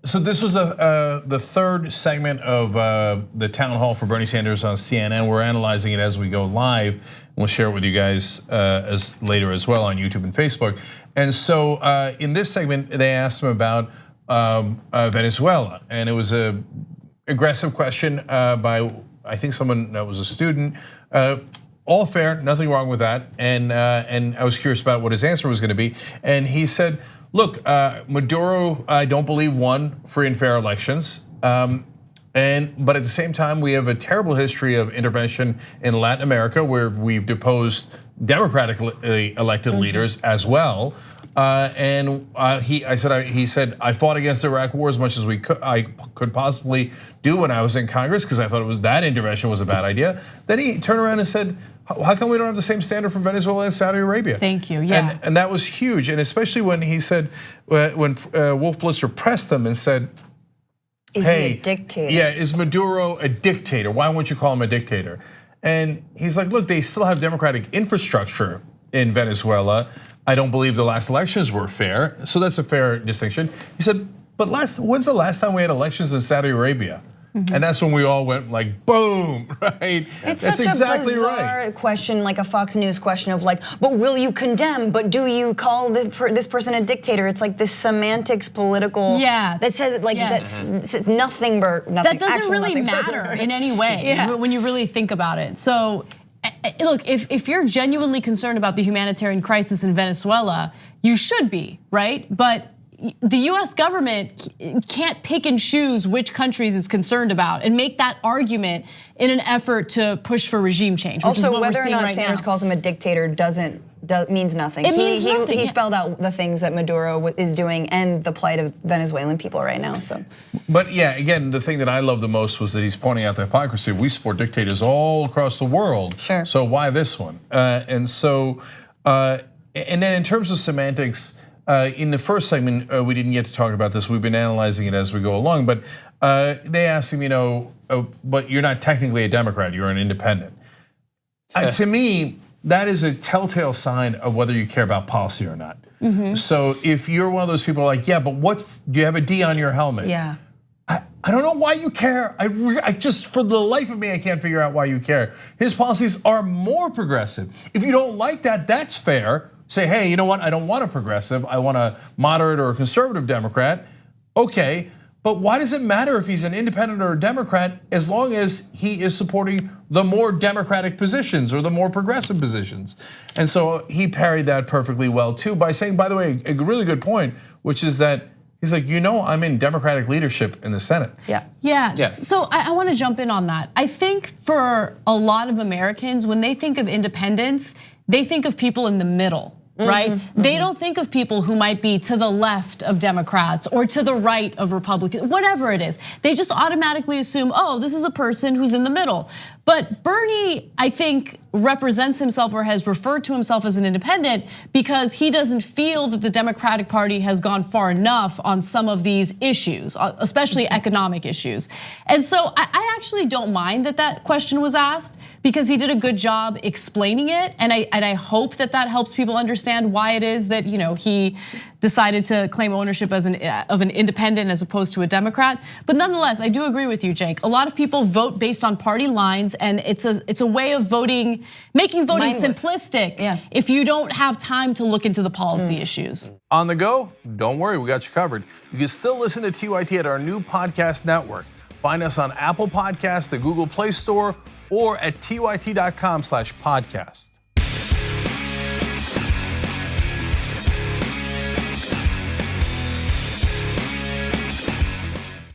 So this was the third segment of the town hall for Bernie Sanders on CNN. We're analyzing it as we go live. We'll share it with you guys later as well on YouTube and Facebook. And so in this segment, they asked him about Venezuela, and it was a aggressive question by, I think, someone that was a student. All fair, nothing wrong with that. And I was curious about what his answer was going to be. And he said, look, Maduro, I don't believe, won free and fair elections. But at the same time, we have a terrible history of intervention in Latin America, where we've deposed democratically elected leaders as well. He said, I fought against the Iraq war as much as I could possibly do when I was in Congress, because I thought that intervention was a bad idea. Then he turned around and said, how come we don't have the same standard for Venezuela and Saudi Arabia? Thank you, yeah. And that was huge, and especially when he said, when Wolf Blitzer pressed them and said, is he a dictator? Yeah, is Maduro a dictator? Why won't you call him a dictator? And he's like, look, they still have democratic infrastructure in Venezuela. I don't believe the last elections were fair, so that's a fair distinction. He said, but when's the last time we had elections in Saudi Arabia? And that's when we all went like, boom, right? It's that's such exactly a bizarre question, like a Fox News question of like, but will you condemn? But do you call this person a dictator? It's like this semantics political. Yeah. That says like that's nothing but nothing. That doesn't really matter in any way when you really think about it. So, look, if you're genuinely concerned about the humanitarian crisis in Venezuela, you should be, right? But the US government can't pick and choose which countries it's concerned about and make that argument in an effort to push for regime change, which is what we're seeing right now. Also, whether or not Sanders calls him a dictator means nothing. It means nothing. He spelled out the things that Maduro is doing and the plight of Venezuelan people right now. So, but yeah, again, the thing that I love the most was that he's pointing out the hypocrisy. We support dictators all across the world. Sure. So why this one? And then in terms of semantics. In the first segment, we didn't get to talk about this. We've been analyzing it as we go along, but they asked him, but you're not technically a Democrat, you're an independent. To me, that is a telltale sign of whether you care about policy or not. So if you're one of those people like, yeah, but do you have a D on your helmet? Yeah. I don't know why you care. I just, for the life of me, I can't figure out why you care. His policies are more progressive. If you don't like that, that's fair. Say, hey, you know what? I don't want a progressive. I want a moderate or a conservative Democrat. Okay, but why does it matter if he's an independent or a Democrat as long as he is supporting the more democratic positions or the more progressive positions? And so he parried that perfectly well too by saying, by the way, a really good point, which is that he's like, I'm in Democratic leadership in the Senate. Yeah. So I want to jump in on that. I think for a lot of Americans, when they think of independence, they think of people in the middle. Right? They don't think of people who might be to the left of Democrats or to the right of Republicans, whatever it is. They just automatically assume, oh, this is a person who's in the middle. But Bernie, I think, represents himself or has referred to himself as an independent because he doesn't feel that the Democratic Party has gone far enough on some of these issues, especially economic issues. And so I actually don't mind that question was asked because he did a good job explaining it. And I hope that helps people understand why it is that he decided to claim ownership of an independent as opposed to a Democrat. But nonetheless, I do agree with you, Cenk. A lot of people vote based on party lines, and it's a way of voting, making voting simplistic if you don't have time to look into the policy issues. On the go? Don't worry, we got you covered. You can still listen to TYT at our new podcast network. Find us on Apple Podcasts, the Google Play Store, or at tyt.com/podcast.